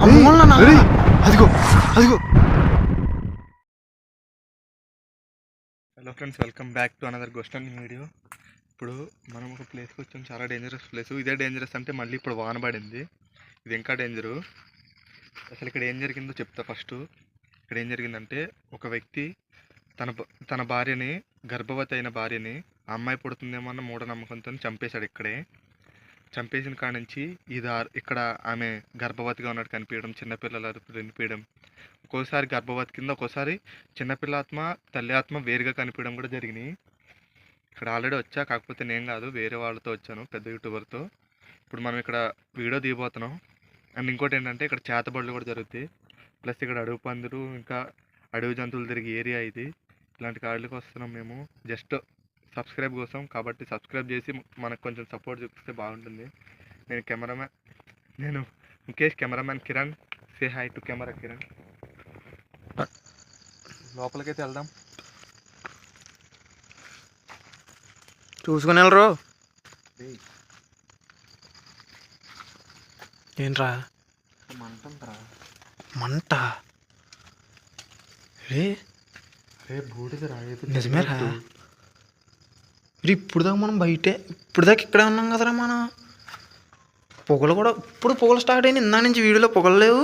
అదిగో అదిగో. Hello friends, welcome back to another ghost and video. ఇప్పుడు మనం ఒక ప్లేస్కి వచ్చాం, చాలా డేంజరస్ ప్లేస్. ఇదే డేంజరస్ అంటే మళ్ళీ ఇప్పుడు వాన పడింది, ఇది ఇంకా డేంజరు. అసలు ఇక్కడ ఏం జరిగిందో చెప్తా. ఫస్ట్ ఇక్కడ ఏం జరిగిందంటే, ఒక వ్యక్తి తన భార్యని, గర్భవతి అయిన భార్యని, ఆ అమ్మాయి పుడుతుందేమో అన్న మూఢనమ్మకంతో చంపేశాడు. ఇక్కడే చంపేసిన కాడ నుంచి ఇక్కడ ఆమె గర్భవతిగా ఉన్నట్టు కనిపించడం, చిన్నపిల్లలు కనిపించడం, ఒక్కోసారి గర్భవతి కింద, ఒక్కోసారి చిన్నపిల్ల ఆత్మ తల్లి ఆత్మ వేరుగా కనిపించడం కూడా జరిగినాయి. ఇక్కడ ఆల్రెడీ వచ్చా, కాకపోతే నేను కాదు, వేరే వాళ్ళతో వచ్చాను, పెద్ద యూట్యూబర్తో. ఇప్పుడు మనం ఇక్కడ వీడియో దిగిపోతున్నాం. అండ్ ఇంకోటి ఏంటంటే, ఇక్కడ చేతబడులు కూడా జరుగుతాయి. ప్లస్ ఇక్కడ అడవి పందులు, ఇంకా అడవి జంతువులు తిరిగే ఏరియా ఇది. ఇలాంటి కాళ్ళకి వస్తున్నాం మేము జస్ట్ సబ్స్క్రైబ్ కోసం. కాబట్టి సబ్స్క్రైబ్ చేసి మనకు కొంచెం సపోర్ట్ చూపిస్తే బాగుంటుంది. నేను Mukesh, cameraman Kiran. Say hi to camera Kiran. లోపలికైతే వెళ్దాం, చూసుకుని వెళ్ళరు. ఏంట్రా మంట? రే బూడిదరా, నిజమేరా. ఇప్పుడు దాకా మనం ఇప్పుడు దాకా ఇక్కడే ఉన్నాం కదరా మనం. పొగలు కూడా ఇప్పుడు పొగలు స్టార్ట్ అయినాయి. ఇందా నుంచి వీడియోలో పొగలు లేవు,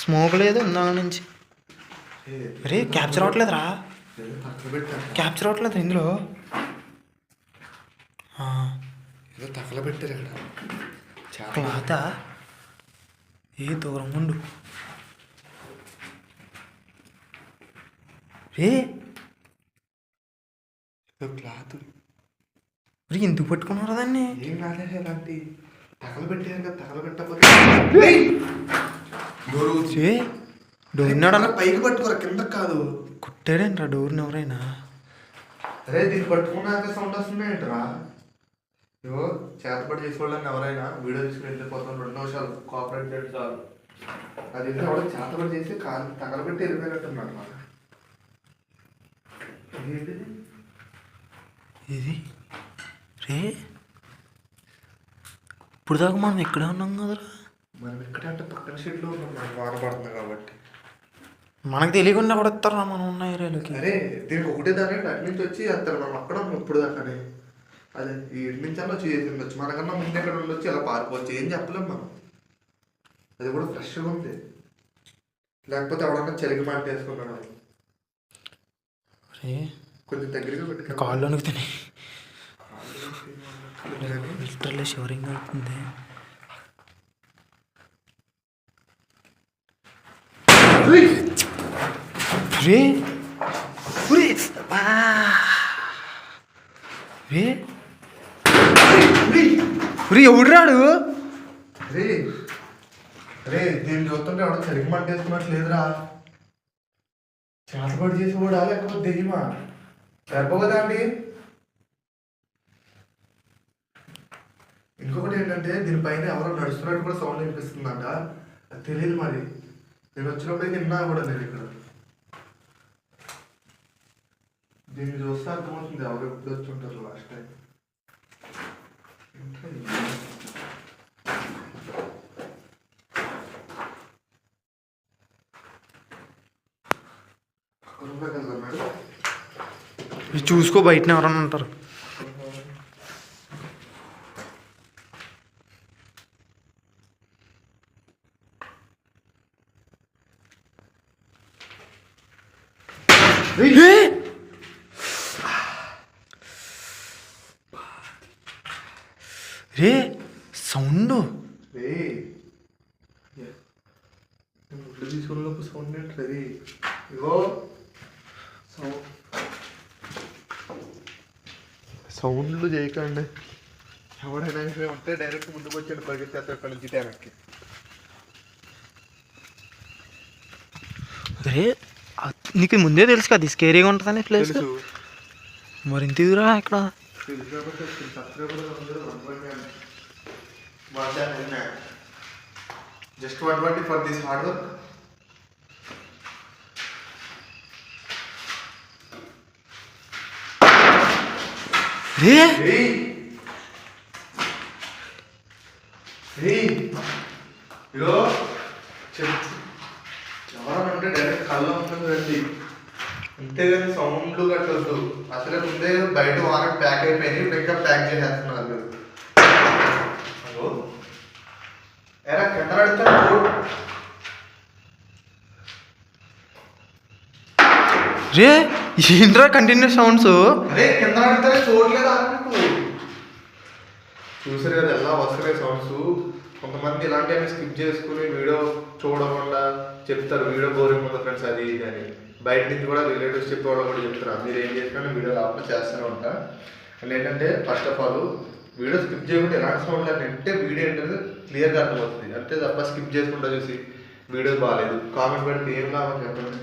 స్మోక్ లేదు ఇందా నుంచి. రే క్యాప్చర్ అవ్వట్లేదురా, క్యాప్చర్ అవ్వట్లేదు ఇందులో. తగలబెట్టారు ఇక్కడ క్లాతా. ఏ దూరం ఉండు రే. క్లాత్ ఎందుకు పట్టుకున్నారా దాన్ని? ఏం రాలేదు, అలాంటి తగలబెట్టారు కదా. తగలబెట్టకపోతే డోర్నాడన్నా పైకి పట్టుకోరా, కింద కాదు. కుట్టారేంట్రా డోర్ని ఎవరైనా? అరే దీన్ని పట్టుకున్నాక సౌండ్ వస్తున్నాయంటరా. ఇవో చేతపడి చేసుకోవాలని ఎవరైనా వీడియో తీసుకుని వెళ్ళిపోతాం. 2 నిమిషాలు కోఆపరేట్ చేసి చాలు. అది ఎవడో చేతపడి చేసి కాలు తగలబెట్టి వెళ్ళిపోయినట్టున్నాడు. ఇది రే, ఇప్పుడు దాకా మనం ఎక్కడే ఉన్నాం కదరా. మనం ఎక్కడ అంటే పక్కన షెడ్లో ఉన్నాం, మనకు వాన పడుతుంది కాబట్టి. మనకు తెలియకుండా కూడా ఇస్తారా మనం ఉన్న ఏరియాలోకి? అరే దీనికి ఒకటే దాని అటు నుంచి వచ్చి వస్తారు. మనం అక్కడ ఇప్పుడు దాకానే అదే ఈ ఇంటి నుంచి అలా వచ్చి చేసి ఉండొచ్చు. మనకన్నా ముందు ఎక్కడ ఉండొచ్చు, అలా పారిపోవచ్చు. ఏం చెప్పలేం మనం. అది కూడా ఫ్రెష్గా ఉంది. లేకపోతే ఎవడన్నా చలికి మాట వేసుకున్నాడు. కొంచెం దగ్గరగా పెట్టి కాల్లోనికి తిని లిటరల్లీ షవరింగ్ అవుతుంది. రే ఎవడు? రే దీన్ని చూస్తుంటే ఎవడో చలికి మాట వేసుకున్నట్లు లేదురా. చేతపడి చేసి కూడా లేకపోతే దెయ్యమా? సరిపోదా అండి. ఇంకొకటి ఏంటంటే, దీనిపైన ఎవరో నడుస్తున్నట్టు కూడా సౌండ్ వినిపిస్తుందంట. అది తెలియదు మరి. నేను వచ్చినప్పుడైతే విన్నా కూడా నేను ఇక్కడ. దీన్ని చూస్తే అర్థమవుతుంది ఎవరు ఎప్పుడు వచ్చి ఉంటారు లాస్ట్ టైం. చూసుకో, బయటనే ఎవరన్నా ఉంటారు. రే సౌండ్ తీసుకున్నప్పుడు సౌండ్ ఏంటది? ఇగో సౌండ్లు చేయకండి. ఎవడైనా ఉంటే డైరెక్ట్ ముందుకు వచ్చాడు, పరిగెత్తేస్తారు ఇక్కడ నుంచి వెనక్కి. అరే నీకు ముందే తెలుసు కదా స్కేరీగా ఉంటుందని ప్లేస్. మరి ఇంతరా ఇక్కడ just 120 for this hard work. Ego అంటే డైరెక్ట్ కళ్ళు ఉంటుంది రండి, అంతేగాని సౌండ్లు కట్టొద్దు. అసలే ముందే బయట వాన ప్యాక్ అయిపోయింది, ఇప్పుడు ఇంకా ప్యాక్ చేసేస్తున్నారు. హలో ఎరా కింద పడతాడు రే, ఏంట్రా కంటిన్యూస్ సౌండ్స్? అదే కింద పడతారే చూడలేదు ఆకు. చూసారు కదా ఎలా వస్తున్నాయి సౌండ్స్. కొంతమంది ఇలాంటివన్నీ స్కిప్ చేసుకుని వీడియో చూడకుండా చెప్తారు వీడియో బోరింగ్ ఉంది ఫ్రెండ్స్ అది ఇది అని. బయట నుంచి కూడా రిలేటివ్స్ చెప్పేవాళ్ళు కూడా చెప్తారు. మీరు ఏం చేసినా వీడియో కాకుండా చేస్తూనే ఉంటా. అండ్ ఏంటంటే first of all video skip చేయకుండా ఎలాంటి సౌండ్ అంటే వీడియో ఏంటంటే క్లియర్గా అర్థమవుతుంది. అంతే తప్ప స్కిప్ చేసుకుంటా చూసి వీడియో బాగాలేదు కామెంట్ పెడితే ఏం కావాలి చెప్పండి.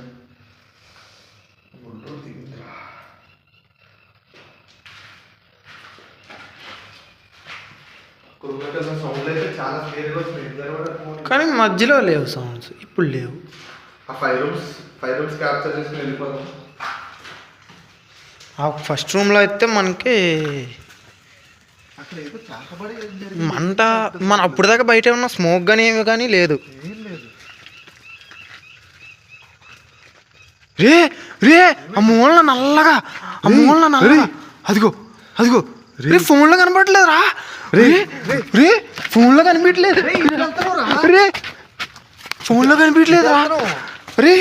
సౌండ్ అయితే చాలా క్లియర్గా వస్తుంది, కానీ మధ్యలో లేవు సౌండ్స్, ఇప్పుడు లేవు. ఆ 5 రూమ్స్ క్యాప్చర్ చేసుకుని వెళ్ళిపోదాం. ఆ ఫస్ట్ రూమ్లో అయితే మనకి అక్కడ ఏదో చాకబడి మంట, మన అప్పుడు దాకా బయట ఉన్న స్మోక్ కానీ ఏమి కానీ లేదు. ఏం లేదు. రే రే, ఆ మూలన నల్లగా, ఆ మూలన నల్లగా, అదిగో అదిగో రే, ఫోన్లో కనపడలేదురా. రే రే, ఫోన్లో కనిపించలేదు రే, ఫోన్లో కనిపించలేదురా. రే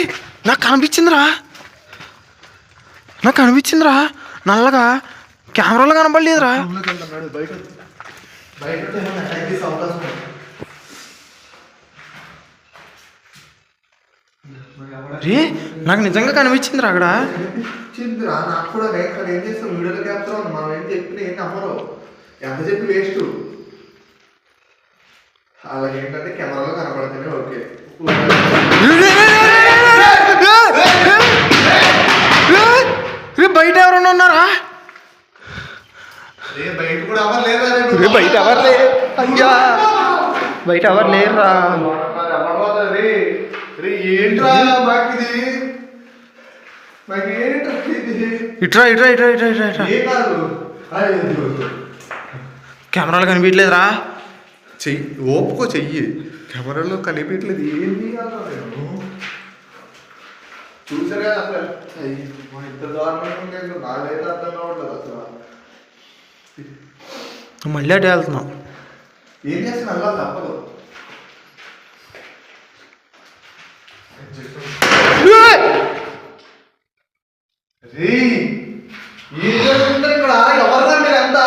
నాకు కనిపించిందిరా, నాకు కనిపించిందిరా నల్లగా, కెమెరాలో కనపడలేదురా. రే నాకు నిజంగా కనిపించిందిరా అక్కడ. చిందిరా నాకు కూడా ఇక్కడ ఏం చేస్తాం వీడియోలో క్యాప్చర్ అవుతుంది. మనం ఏం చెప్పిన ఏంటి అమ్మరు ఎంత చెప్పి వేస్ట్. అలాగే ఏంటంటే కెమెరాలో కనపడితేనే ఓకే. బయట ఎవరన్నా ఉన్నారా? బయట కూడా ఎవరు లేరు. బయట ఎవరు లేరు, అయ్యా బయట ఎవరు లేరురా. ఏంట్రా మాకిది, మాకేంట్రా ఇది. ఇట్రా ఇట్రా ఇట్రా ఇట్రా ఇట్రా ఇట్రా. ఏ కాదు కెమెరాలు కనిపించలేదురా. చెయ్యి ఓపుకో, చెయ్యి కెమెరాలో కనిపించలేదు. ఏం చేయాలో నేను చూసారు కదా అసలు ఇంత దారుణంగా ఉండేది నాకైతే అర్థం కావట్లేదు అసలు. మళ్ళీ అటు వెళ్తున్నాం. ఏం చేస్తాను అలా తప్పదు. ఏం జరుగుతుంది ఇక్కడ? ఎవరు మీరు ఎంత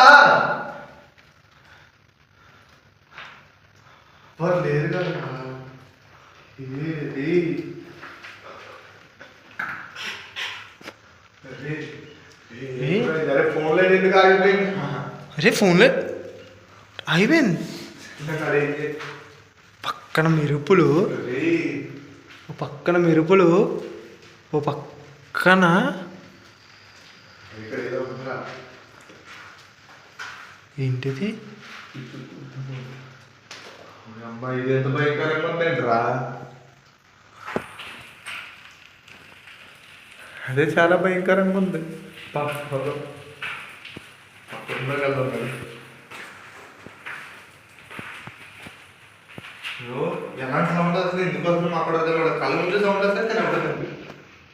ఎవరు లేరు కదా. ఫోన్లో ఎందుకు ఆగిపోయింది? అరే ఫోన్లో అయిపోయింది. పక్కన మెరుపులు, ఓ పక్కన మెరుపులు, ఓ పక్కన ఏంటిది? అమ్మాయి ఇది ఎంత భయంకరంగా ఉందంటరా. అదే చాలా భయంకరంగా ఉంది. ఎలాంటి సౌండ్ వస్తుంది ఎందుకోసం అక్కడ కళ్ళు ముందు సౌండ్ వస్తే కానీ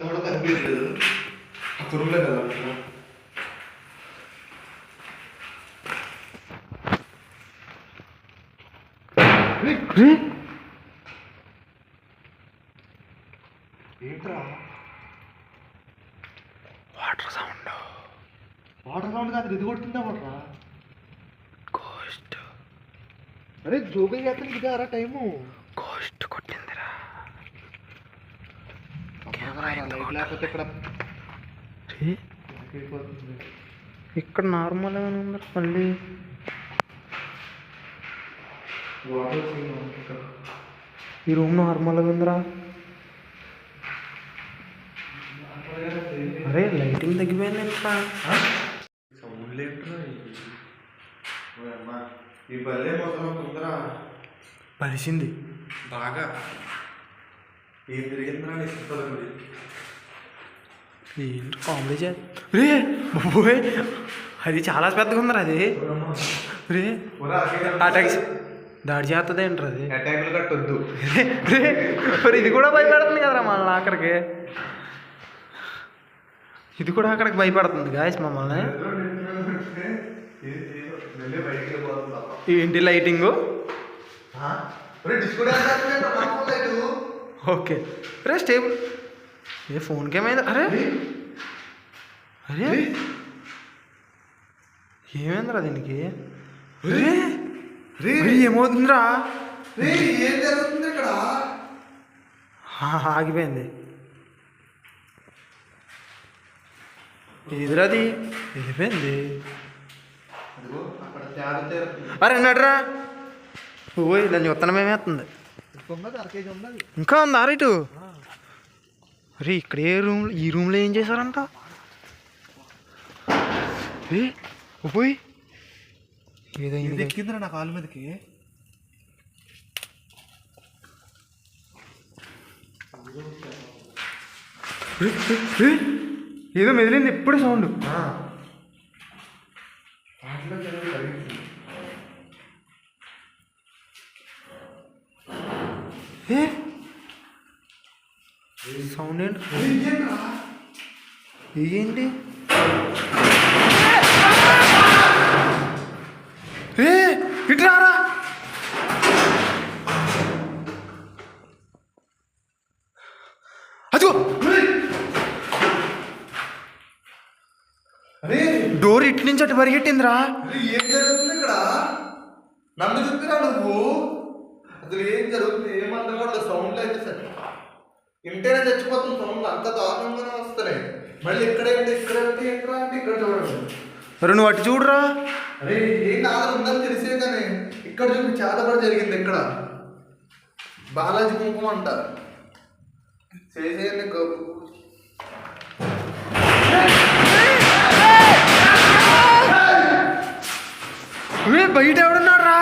ఎవడో కనిపించలేదు. ఆ కురువులో కదా ఏంట్రా వాటర్ సౌండ్. వాటర్ సౌండ్ కాదు ఇది కొడుతుందా వాటరా. గోస్ట్. అరే జోగులు చేస్తాను ఇదారా టైము. గోస్ట్ కొట్టిందిరా. లేకపోతే ఇక్కడ ఇక్కడ నార్మల్గా ఉంది మళ్ళీ. ఈ రూమ్ నార్మల్గా ఉందిరా. అరే లైటింగ్ తగ్గిపోయింది ఇంకా. సౌండ్ లేకుండా ఈ బల్లే మొత్తం తొందర పలిసింది బాగా. ఏం తిరిగిందిరా ఏంటి కామెడీ రే బాబోయ్, అది చాలా పెద్దగా ఉందిరా అది. రే ఆ టాక్సీ దాడి చేస్తుంది ఏంట్రా అది? అటాక్లు కట్టొద్దు. మరి ఇది కూడా భయపడుతుంది కదరా మళ్ళీ ఆఖరికి. ఇది కూడా అక్కడికి భయపడుతుంది గాయస్ మమ్మల్ని. ఏంటి లైటింగు? ఓకే. అరే స్టేబుల్ ఏ ఫోన్కి ఏమైంది? అరే అరే ఏమైందిరా దీనికి? ఏమవుతుందిరా? ఏం జరుగుతుంది ఇక్కడ? ఆగిపోయింది. ఎదురది వెళ్ళిపోయింది. అరే నడరా ఓయ్, దాన్ని ఉత్తనం ఏమేస్తుంది? ఇంకా ఉందా రైటు? అరే ఇక్కడ ఏ రూమ్, ఈ రూమ్లో ఏం చేశారంట? పోయి ఏదైంది? ఎక్కిందిరా నా కాలు మీదకి. ఏదో మెదిలింది ఇప్పుడు సౌండ్. సౌండ్ ఏంటి? ఇటు రారా. అదిగో డోర్ ఇటు నుంచి అటు పరిగెట్టిందిరా. ఏం జరుగుతుంది ఇక్కడ? నన్ను చూపిరా నువ్వు. అసలు ఏం జరుగుతుంది? ఏమన్నా కూడా సౌండ్ అయితే సరే ఇంటేనే చచ్చిపోతుంది. సౌండ్ అంత దారుణంగానే వస్తున్నాయి. మళ్ళీ ఇక్కడేంటి ఇక్కడేంటి ఎక్కడ అంటే ఇక్కడ చూడండి. అరే నువ్వు అటు చూడరా. అరే ఏం ఆధారం ఉందని తెలిసే కానీ ఇక్కడ చూపి చేతపడి జరిగింది. ఇక్కడ బాలాజీ కుంకుమ అంట చేసేయండి. బయట ఎవడున్నాడు రా?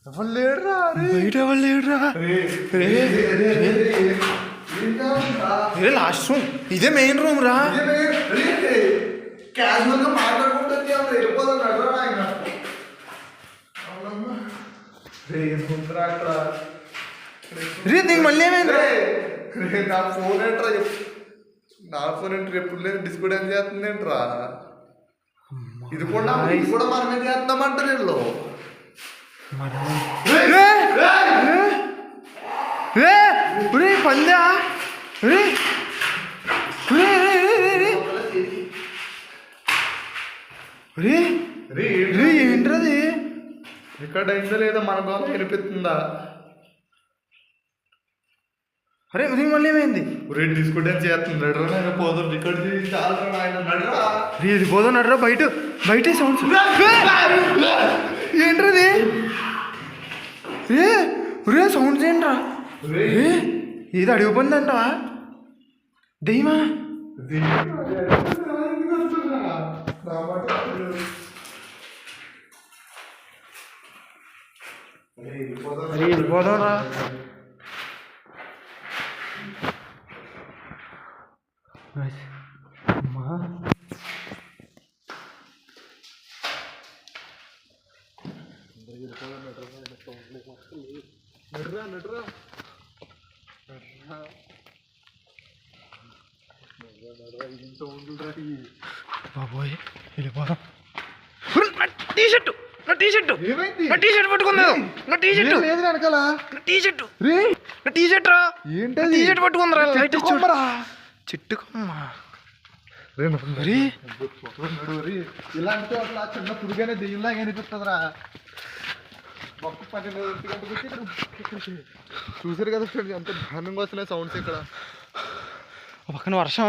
ఎవరు లేడురా. బయట ఎవరు లేడురా? లాస్ట్ రూమ్ ఇదే మెయిన్ రూమ్ రా. క్యాజువల్ గా మాట్లాడుకుంటే వెళ్ళిపోతున్నాడు ఆయన. దీనికి మళ్ళీ ఏమైంది? నా ఫోన్ ఏంట్రా? నా ఫోన్ ఏంటి ఎప్పుడు లేదు డిస్కో డాన్స్ చేస్తుంది ఏంట్రా? ఇది కూడా మనమే చేద్దామంట నేను. పందా ఏంట్రది? ఇక్కడ అయిందా లేదా మన గోళ వినిపిస్తుందా? అరే దీనికి మళ్ళీ ఏమైంది? డిస్కో డాన్స్ చేస్తుంది. పోదాం రికార్డ్ చేసి చాలా ఆయన నడరా. ఇది పోదాం నడరా. బయట సౌండ్స్ ఏంట్రది? రే సౌండ్స్ ఏంట్రా? ఇది అడిగిపోయిందంట దెయ్యమా? వెళ్ళిపోదాం రా. అమ్మా బాబోయ్ వెళ్ళిపోదాం. టీ షర్ట్ పట్టుకుందా? నా టీ షర్ట్ వెనకాల టీ షర్ట్ రా. ఏంటి టీ షర్ట్ పట్టుకుందరా? చెట్టు కొమ్మ. ఇలాంటి చోట్ల చిన్న పురుగనే దెయ్యంలాగా అనిపిస్తుందిరా. మొక్క 12 గంటలకి చూసారు కదా ఫ్రెండ్స్, ఎంత దారుణంగా వస్తున్నాయి సౌండ్స్ ఇక్కడ. పక్కన వర్షం